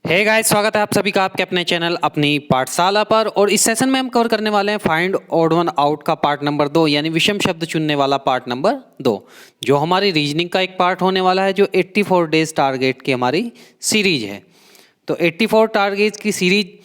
Hey guys, स्वागत है आप सभी का आपके अपने चैनल अपनी पाठशाला पर। और इस सेशन में हम कवर करने वाले हैं फाइंड ऑड वन आउट का पार्ट नंबर 2, यानी विषम शब्द चुनने वाला पार्ट नंबर 2, जो हमारी रीजनिंग का एक पार्ट होने वाला है, जो 84 डेज टारगेट की हमारी सीरीज है। तो 84 टारगेट की सीरीज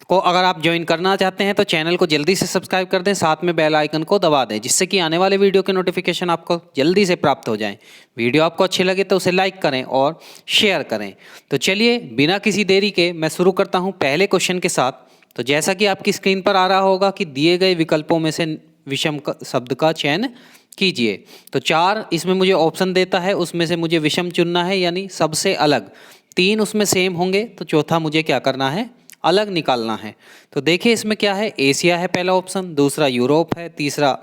को अगर आप ज्वाइन करना चाहते हैं तो चैनल को जल्दी से सब्सक्राइब कर दें, साथ में बेल आइकन को दबा दें, जिससे कि आने वाले वीडियो के नोटिफिकेशन आपको जल्दी से प्राप्त हो जाएं। वीडियो आपको अच्छी लगे तो उसे लाइक करें और शेयर करें। तो चलिए बिना किसी देरी के मैं शुरू करता हूं पहले क्वेश्चन के साथ। तो जैसा कि आपकी स्क्रीन पर आ रहा होगा कि दिए गए विकल्पों में से विषम शब्द का चयन कीजिए। तो 4 इसमें मुझे ऑप्शन देता है, उसमें से मुझे विषम चुनना है, यानी सबसे अलग। 3 उसमें सेम होंगे तो चौथा मुझे क्या करना है, अलग निकालना है। तो देखिए इसमें क्या है, एशिया है पहला ऑप्शन, दूसरा यूरोप है, तीसरा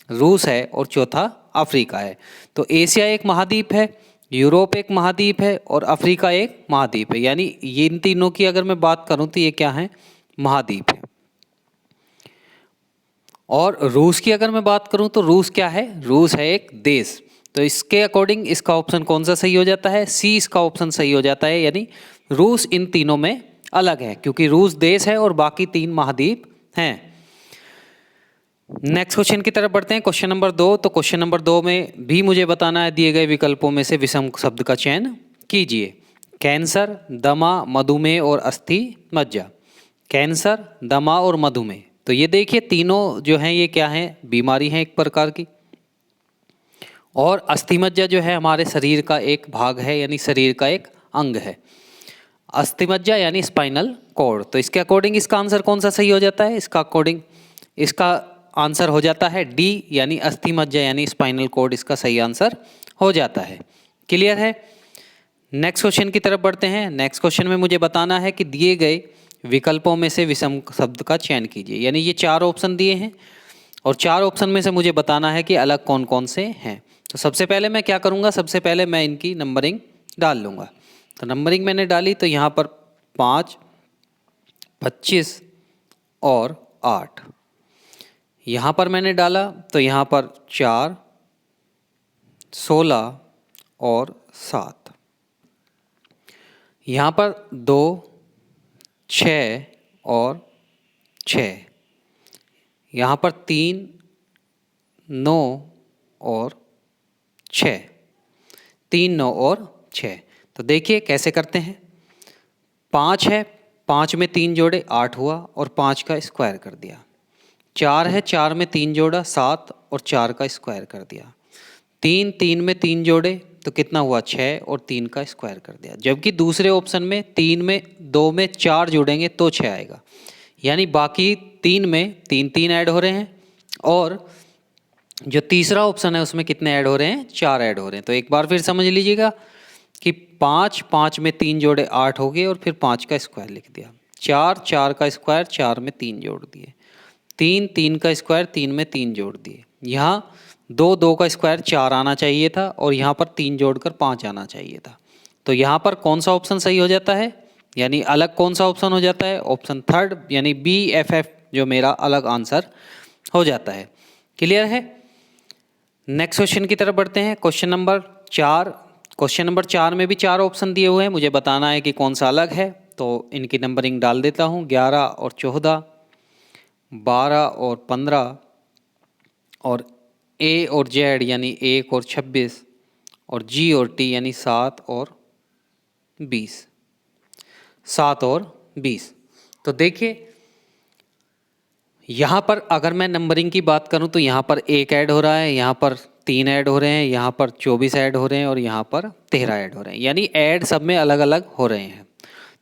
रूस है और चौथा अफ्रीका है। तो एशिया एक महाद्वीप है, यूरोप एक महाद्वीप है और अफ्रीका एक महाद्वीप है, यानी ये इन तीनों की अगर मैं बात करूं तो ये क्या है, महाद्वीप है। और रूस की अगर मैं बात करूं तो रूस क्या है, रूस है एक देश। तो इसके अकॉर्डिंग इसका ऑप्शन कौन सा सही हो जाता है, सी इसका ऑप्शन सही हो जाता है, यानी रूस इन तीनों में अलग है, क्योंकि रूस देश है और बाकी 3 महाद्वीप हैं। नेक्स्ट क्वेश्चन की तरफ बढ़ते हैं, क्वेश्चन नंबर 2। तो क्वेश्चन नंबर 2 में भी मुझे बताना है दिए गए विकल्पों में से विषम शब्द का चयन कीजिए। कैंसर, दमा, मधुमेह और अस्थि मज्जा। कैंसर, दमा और मधुमेह, तो ये देखिए तीनों जो हैं ये क्या हैं, बीमारी हैं एक प्रकार की। और अस्थि मज्जा जो है हमारे शरीर का एक भाग है, यानी शरीर का एक अंग है। अस्थि मज्जा यानी स्पाइनल कॉर्ड। तो इसके अकॉर्डिंग इसका आंसर कौन सा सही हो जाता है, इसका अकॉर्डिंग इसका आंसर हो जाता है डी, यानी अस्थि मज्जा यानी स्पाइनल कॉर्ड इसका सही आंसर हो जाता है। क्लियर है। नेक्स्ट क्वेश्चन की तरफ बढ़ते हैं। नेक्स्ट क्वेश्चन में मुझे बताना है कि दिए गए विकल्पों में से विषम शब्द का चयन कीजिए, यानी ये 4 ऑप्शन दिए हैं और 4 ऑप्शन में से मुझे बताना है कि अलग कौन कौन से हैं। तो सबसे पहले मैं क्या करूँगा, सबसे पहले मैं इनकी नंबरिंग डाल लूँगा। तो नंबरिंग मैंने डाली तो यहाँ पर 5, 25 और 8। यहाँ पर मैंने डाला तो यहाँ पर 4, 16 और 7। यहाँ पर 2, 6 और 6। यहाँ पर 3, 9 और 6। 3, 9 और 6। तो देखिए कैसे करते हैं। 5 है, 5 में 3 जोड़े 8 हुआ और 5 का स्क्वायर कर दिया। 4 है, 4 में 3 जोड़ा 7 और 4 का स्क्वायर कर दिया। 3, 3 में 3 जोड़े तो कितना हुआ 6 और 3 का स्क्वायर कर दिया। जबकि दूसरे ऑप्शन में 3 में 2 में 4 जोड़ेंगे तो 6 आएगा, यानी बाकी 3 में 3 3 ऐड हो रहे हैं और जो तीसरा ऑप्शन है उसमें कितने ऐड हो रहे हैं, 4 ऐड हो रहे हैं। तो एक बार फिर समझ लीजिएगा कि 5, 5 में 3 जोड़े 8 हो गए और फिर 5 का स्क्वायर लिख दिया। 4, 4 का स्क्वायर 4 में 3 जोड़ दिए। 3, 3 का स्क्वायर 3 में 3 जोड़ दिए। यहाँ 2, 2 का स्क्वायर 4 आना चाहिए था और यहाँ पर 3 जोड़कर 5 आना चाहिए था। तो यहाँ पर कौन सा ऑप्शन सही हो जाता है, यानी अलग कौन सा ऑप्शन हो जाता है, ऑप्शन थर्ड, यानी BFF जो मेरा अलग आंसर हो जाता है। क्लियर है। नेक्स्ट क्वेश्चन की तरफ बढ़ते हैं, क्वेश्चन नंबर 4। क्वेश्चन नंबर 4 में भी 4 ऑप्शन दिए हुए हैं, मुझे बताना है कि कौन सा अलग है। तो इनकी नंबरिंग डाल देता हूँ, 11 और 14, 12 और 15 और A और Z यानी 1 और 26 और G और T यानी 7 और 20। 7 और 20। तो देखिए यहाँ पर अगर मैं नंबरिंग की बात करूँ तो यहाँ पर 1 ऐड हो रहा है, यहाँ पर 3 ऐड हो रहे हैं, यहाँ पर 24 ऐड हो रहे हैं और यहाँ पर 13 ऐड हो रहे हैं, यानी ऐड सब में अलग अलग हो रहे हैं।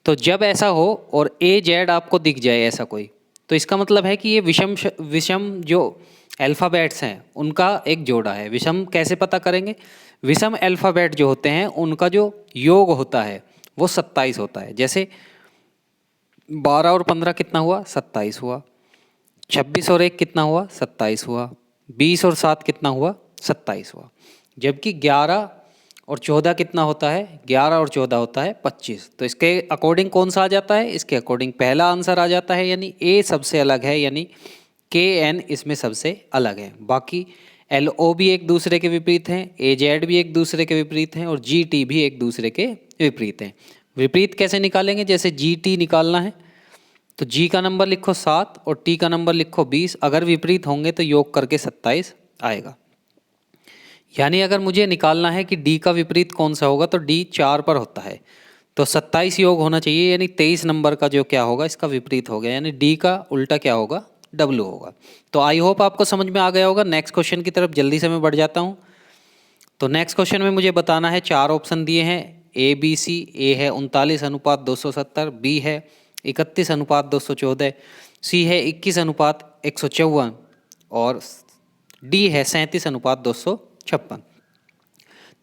तो जब ऐसा हो और AZ आपको दिख जाए ऐसा कोई, तो इसका मतलब है कि ये विषम जो अल्फ़ाबेट्स हैं उनका एक जोड़ा है। विषम कैसे पता करेंगे, विषम अल्फ़ाबेट जो होते हैं उनका जो योग होता है वो 27 होता है। जैसे 12 और 15 कितना हुआ, 27 हुआ। 26 और 1 कितना हुआ, 27 हुआ। 20 और 7 कितना हुआ, 27 हुआ। जबकि 11 और 14 कितना होता है, 11 और 14 होता है 25। तो इसके अकॉर्डिंग कौन सा आ जाता है, इसके अकॉर्डिंग पहला आंसर आ जाता है, यानी A सबसे अलग है, यानी KN इसमें सबसे अलग है। बाकी LO भी एक दूसरे के विपरीत हैं, AZ भी एक दूसरे के विपरीत हैं और GT भी एक दूसरे के विपरीत हैं। विपरीत कैसे निकालेंगे, जैसे जी टी निकालना है तो जी का नंबर लिखो 7 और टी का नंबर लिखो 20, अगर विपरीत होंगे तो योग करके 27 आएगा। यानी अगर मुझे निकालना है कि डी का विपरीत कौन सा होगा तो डी 4 पर होता है, तो 27 योग होना चाहिए, यानी 23 नंबर का जो क्या होगा इसका विपरीत हो गया, यानी डी का उल्टा क्या होगा, डब्ल्यू होगा। तो आई होप आपको समझ में आ गया होगा। नेक्स्ट क्वेश्चन की तरफ जल्दी से मैं बढ़ जाता हूँ। तो नेक्स्ट क्वेश्चन में मुझे बताना है, 4 ऑप्शन दिए हैं ए बी सी। ए है 39:270, बी है 31:214, सी है 21:154 और डी है 37:256।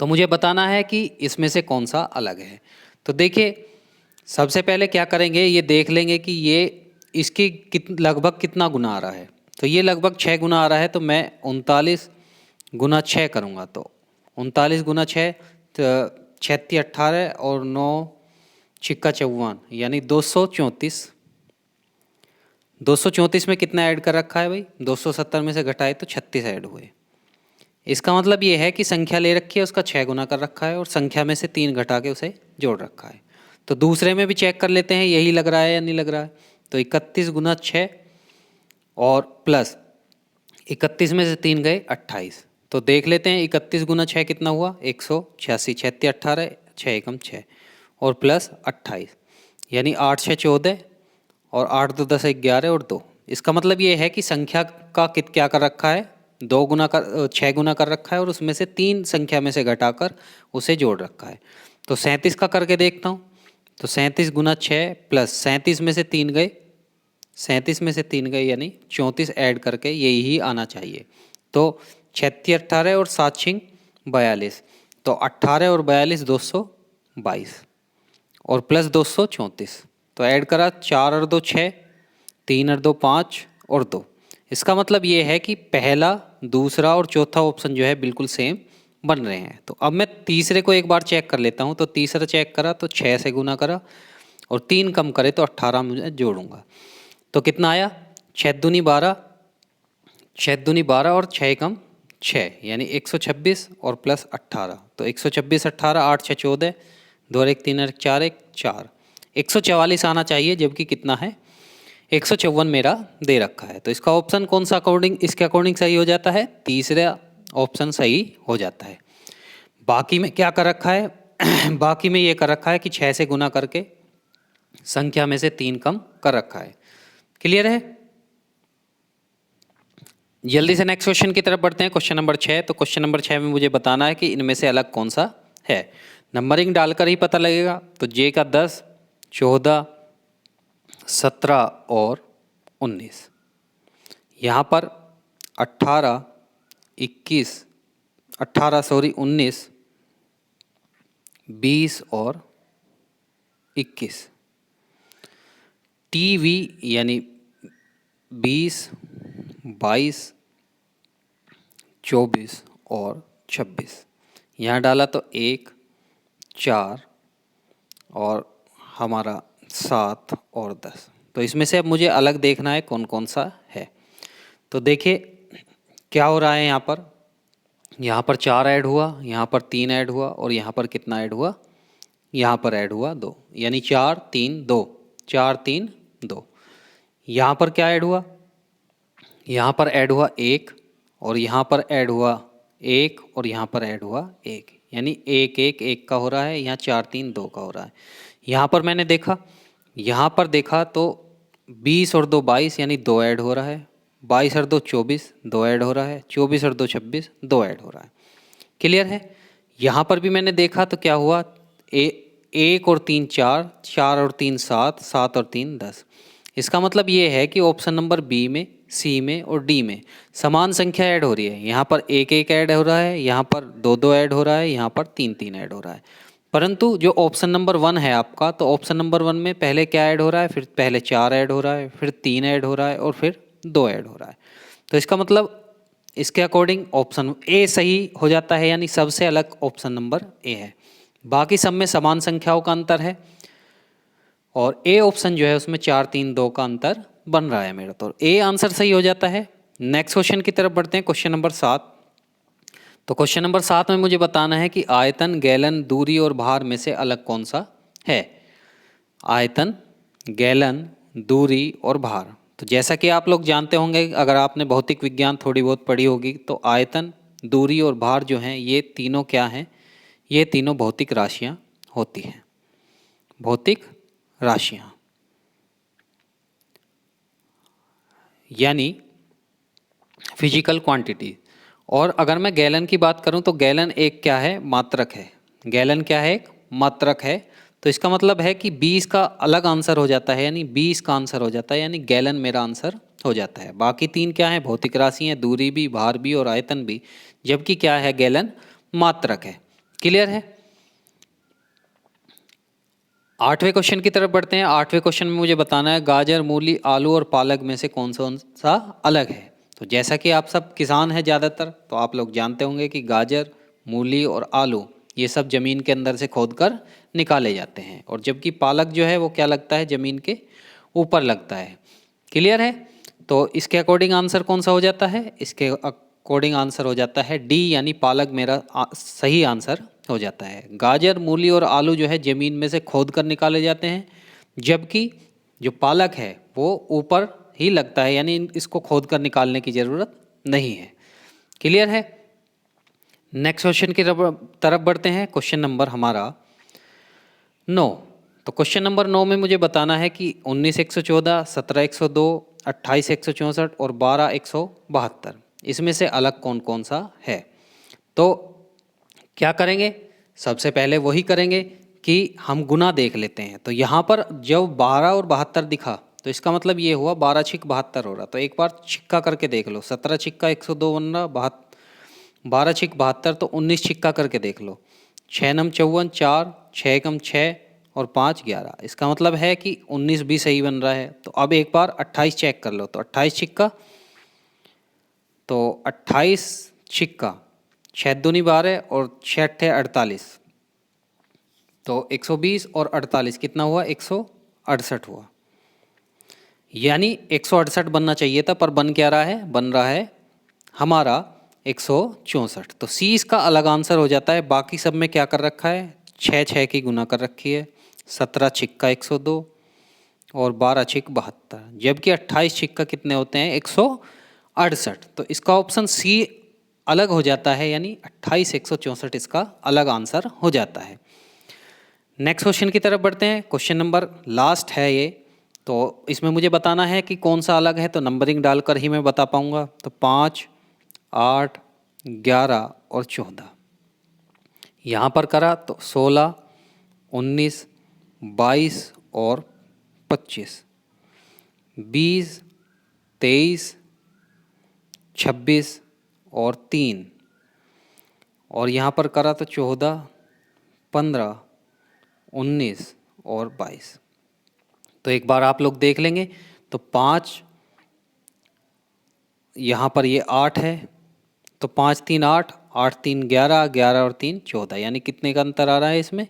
तो मुझे बताना है कि इसमें से कौन सा अलग है। तो देखिए, सबसे पहले क्या करेंगे, ये देख लेंगे कि ये इसकी लगभग कितना गुना आ रहा है। तो ये लगभग 6 गुना आ रहा है, तो मैं 39 गुना 6 करूँगा। तो 39 गुना 6 तो 36 18 और 9 छिक्का 54, यानी 234। 234 में कितना ऐड कर रखा है भाई, 270 में से घटाए तो 36 ऐड हुए। इसका मतलब ये है कि संख्या ले रखी है उसका 6 गुना कर रखा है और संख्या में से 3 घटा के उसे जोड़ रखा है। तो दूसरे में भी चेक कर लेते हैं यही लग रहा है या नहीं लग रहा है। तो 31 गुना 6 और प्लस 31 में से 3 गए 28। तो देख लेते हैं 31 गुना 6 कितना हुआ, 186, 36 18, 6 एकम 6 और प्लस 28, यानी 8 6 14 और 8 2 10 11 और 2। इसका मतलब ये है कि संख्या का क्या कर रखा है, 2 गुना कर 6 गुना कर रखा है और उसमें से 3 संख्या में से घटाकर उसे जोड़ रखा है। तो 37 का करके देखता हूँ। तो 37 गुना 6 प्लस 37 में से 3 गए, 37 में से 3 गए यानी 34 ऐड करके यही आना चाहिए। तो 36 18 और 7 6 42, तो 18 और 42 222 और प्लस 234। तो ऐड करा 4 और 2 6, 3 और 2 5 और 2। इसका मतलब ये है कि पहला, दूसरा और चौथा ऑप्शन जो है बिल्कुल सेम बन रहे हैं। तो अब मैं तीसरे को एक बार चेक कर लेता हूँ। तो तीसरा चेक करा तो 6 से गुना करा और 3 कम करे तो 18 मुझे जोड़ूंगा। तो कितना आया, 6 दूनी 12, 6 दूनी 12 और 6 कम 6, यानी 126 और प्लस 18। तो 126 18, 8 6 14, 2 1 3 1 4 1 4, 144 आना चाहिए, जबकि कितना है 154 मेरा दे रखा है। तो इसका ऑप्शन कौन सा इसके अकॉर्डिंग सही हो जाता है, तीसरा ऑप्शन सही हो जाता है। बाकी में क्या कर रखा है बाकी में ये कर रखा है कि 6 से गुना करके संख्या में से 3 कम कर रखा है। क्लियर है। जल्दी से नेक्स्ट क्वेश्चन की तरफ बढ़ते हैं, क्वेश्चन नंबर 6। तो क्वेश्चन नंबर 6 में मुझे बताना है कि इनमें से अलग कौन सा है। नंबरिंग डालकर ही पता लगेगा। तो जे का 10, 14, 17 और 19। यहाँ पर 18, 21, 19, 20 और 21। टीवी यानी 20, 22, 24 और 26। यहाँ डाला तो 1, 4 और हमारा 7 और 10। तो इसमें से अब मुझे अलग देखना है कौन कौन सा है। तो देखिए क्या हो रहा है, यहाँ पर 4 ऐड हुआ, यहाँ पर 3 ऐड हुआ और यहाँ पर कितना ऐड हुआ, यहाँ पर ऐड हुआ 2, यानी 4 3 2, 4 3 2। यहाँ पर क्या ऐड हुआ, यहाँ पर ऐड हुआ 1 और यहाँ पर ऐड हुआ 1 और यहाँ पर ऐड हुआ 1, यानी 1 1 1 का हो रहा है, यहाँ 4 3 2 का हो रहा है। यहाँ पर मैंने देखा, यहाँ पर देखा तो 20 और 2 22, यानी 2 ऐड हो रहा है। 22 और 2 24, 2 ऐड हो रहा है। 24 और 2 26, 2 ऐड हो रहा है। क्लियर है। यहाँ पर भी मैंने देखा तो क्या हुआ, 1 और 3 4, 4 और 3 7, 7 और 3 10। इसका मतलब ये है कि ऑप्शन नंबर बी में, सी में और डी में समान संख्या ऐड हो रही है। यहाँ पर 1 1 ऐड हो रहा है, यहाँ पर 2 2 ऐड हो रहा है, यहाँ पर 3 3 ऐड हो रहा है। परंतु जो ऑप्शन नंबर 1 है आपका, तो ऑप्शन नंबर 1 में पहले क्या ऐड हो रहा है, फिर पहले 4 ऐड हो रहा है, फिर 3 ऐड हो रहा है और फिर 2 ऐड हो रहा है। तो इसका मतलब इसके अकॉर्डिंग ऑप्शन ए सही हो जाता है, यानी सबसे अलग ऑप्शन नंबर ए है। बाकी सब में समान संख्याओं का अंतर है और ए ऑप्शन जो है उसमें 4 3 2 का अंतर बन रहा है मेरा। तो ए आंसर सही हो जाता है। नेक्स्ट क्वेश्चन की तरफ बढ़ते हैं, क्वेश्चन नंबर 7। तो क्वेश्चन नंबर 7 में मुझे बताना है कि आयतन, गैलन, दूरी और भार में से अलग कौन सा है। आयतन, गैलन, दूरी और भार। तो जैसा कि आप लोग जानते होंगे, अगर आपने भौतिक विज्ञान थोड़ी बहुत पढ़ी होगी, तो आयतन, दूरी और भार जो हैं ये तीनों क्या हैं? ये तीनों भौतिक राशियाँ होती हैं, भौतिक राशियाँ, यानी फिजिकल क्वांटिटी। और अगर मैं गैलन की बात करूं तो गैलन एक क्या है? मात्रक है। गैलन क्या है? एक मात्रक है। तो इसका मतलब है कि 20 का अलग आंसर हो जाता है, यानी 20 का आंसर हो जाता है, यानी गैलन मेरा आंसर हो जाता है। बाकी तीन क्या है? भौतिक राशि हैं, दूरी भी, भार भी और आयतन भी, जबकि क्या है? गैलन मात्रक है। क्लियर है? 8वें क्वेश्चन की तरफ बढ़ते हैं। 8वें क्वेश्चन में मुझे बताना है गाजर, मूली, आलू और पालक में से कौन सा अलग है। तो जैसा कि आप सब किसान हैं ज़्यादातर, तो आप लोग जानते होंगे कि गाजर, मूली और आलू ये सब ज़मीन के अंदर से खोदकर निकाले जाते हैं, और जबकि पालक जो है वो क्या लगता है? ज़मीन के ऊपर लगता है। क्लियर है? तो इसके अकॉर्डिंग आंसर कौन सा हो जाता है? इसके अकॉर्डिंग आंसर हो जाता है डी, यानी पालक मेरा सही आंसर हो जाता है। गाजर, मूली और आलू जो है ज़मीन में से खोद कर निकाले जाते हैं, जबकि जो पालक है वो ऊपर ही लगता है, यानी इसको खोद कर निकालने की ज़रूरत नहीं है। क्लियर है? नेक्स्ट क्वेश्चन की तरफ बढ़ते हैं। क्वेश्चन नंबर हमारा 9। तो क्वेश्चन नंबर 9 में मुझे बताना है कि 19 114, 17 102, 28 164 और 12 172 इसमें से अलग कौन कौन सा है। तो क्या करेंगे? सबसे पहले वही करेंगे कि हम गुना देख लेते हैं। तो यहाँ पर जब 12 और 72 दिखा तो इसका मतलब ये हुआ 12 छिक 72 हो रहा। तो एक बार छिक्का करके देख लो, 17 छिक्का 102 बन रहा, 12 छिक 72, तो 19 छिक्का करके देख लो, 6 नम 54, 4, 6 एकम 6 और 5 11। इसका मतलब है कि 19 भी सही बन रहा है। तो अब एक बार 28 चेक कर लो, तो 28 छिक्का, तो 28 छिक्का 6 दूनी 12 और 6 अट्ठे 48, तो 120 और 48 कितना हुआ? 168 हुआ। यानी 168 बनना चाहिए था, पर बन क्या रहा है? बन रहा है हमारा 164। तो सी इसका अलग आंसर हो जाता है। बाकी सब में क्या कर रखा है? 6 6 की गुना कर रखी है, 17 छिक्का 102 और 12 छिक 72, जबकि 28 छिक्का कितने होते हैं? 168। तो इसका ऑप्शन सी अलग हो जाता है, यानी 28 164 इसका अलग आंसर हो जाता है। नेक्स्ट क्वेश्चन की तरफ बढ़ते हैं। क्वेश्चन नंबर लास्ट है ये, तो इसमें मुझे बताना है कि कौन सा अलग है। तो नंबरिंग डालकर ही मैं बता पाऊंगा। तो 5, 8, 11 और 14 यहाँ पर करा तो 16, 19, 22 और 25, 20, 23, 26 और 3, और यहाँ पर करा तो 14, 15, 19 और 22। तो एक बार आप लोग देख लेंगे। तो 5, यहाँ पर ये 8 है, तो 5 3 8, 8 3 11, 11 और 3 14, यानी कितने का अंतर आ रहा है इसमें?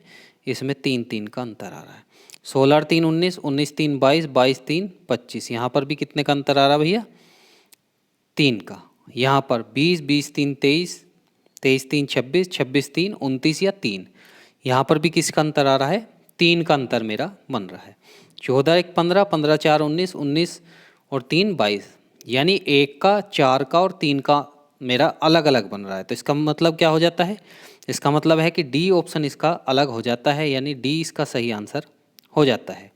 इसमें 3 3 का अंतर आ रहा है। 16 और 3 19, 19 3 22, 22 3 25, यहाँ पर भी कितने का अंतर आ रहा है भैया? 3 का। यहाँ पर 20, 20 3 23, 23 3 26, 26 3 29 या 3, यहाँ पर भी किसका अंतर आ रहा है? 3 का अंतर मेरा बन रहा है। 14 1 15, 15 4 19, 19 और 3 22, यानी 1 का, 4 का और 3 का मेरा अलग अलग बन रहा है। तो इसका मतलब क्या हो जाता है? इसका मतलब है कि डी ऑप्शन इसका अलग हो जाता है, यानी डी इसका सही आंसर हो जाता है।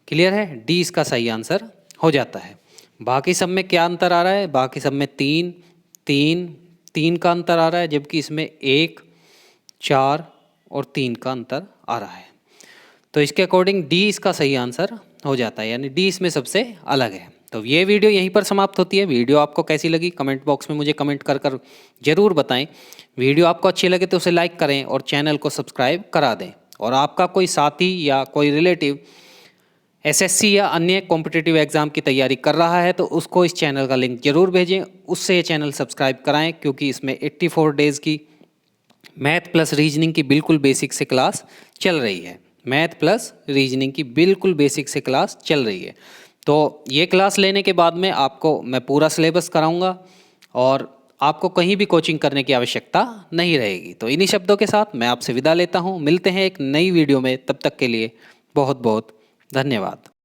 क्लियर है? डी इसका सही आंसर हो जाता है। बाकी सब में क्या अंतर आ रहा है? बाकी सब में 3 3 3 का अंतर आ रहा है, जबकि इसमें 1, 4 और 3 का अंतर आ रहा है। तो इसके अकॉर्डिंग डी इसका सही आंसर हो जाता है, यानी डी इसमें सबसे अलग है। तो ये वीडियो यहीं पर समाप्त होती है। वीडियो आपको कैसी लगी कमेंट बॉक्स में मुझे कमेंट कर ज़रूर बताएं। वीडियो आपको अच्छी लगे तो उसे लाइक करें और चैनल को सब्सक्राइब करा दें। और आपका कोई साथी या कोई रिलेटिव एसएससी या अन्य कॉम्पिटिटिव एग्ज़ाम की तैयारी कर रहा है तो उसको इस चैनल का लिंक ज़रूर भेजें, उससे ये चैनल सब्सक्राइब कराएं, क्योंकि इसमें 84 डेज़ की मैथ प्लस रीजनिंग की बिल्कुल बेसिक से क्लास चल रही है। मैथ प्लस रीजनिंग की बिल्कुल बेसिक से क्लास चल रही है। तो ये क्लास लेने के बाद में आपको मैं पूरा सिलेबस कराऊंगा और आपको कहीं भी कोचिंग करने की आवश्यकता नहीं रहेगी। तो इन्हीं शब्दों के साथ मैं आपसे विदा लेता हूँ। मिलते हैं एक नई वीडियो में, तब तक के लिए बहुत बहुत धन्यवाद।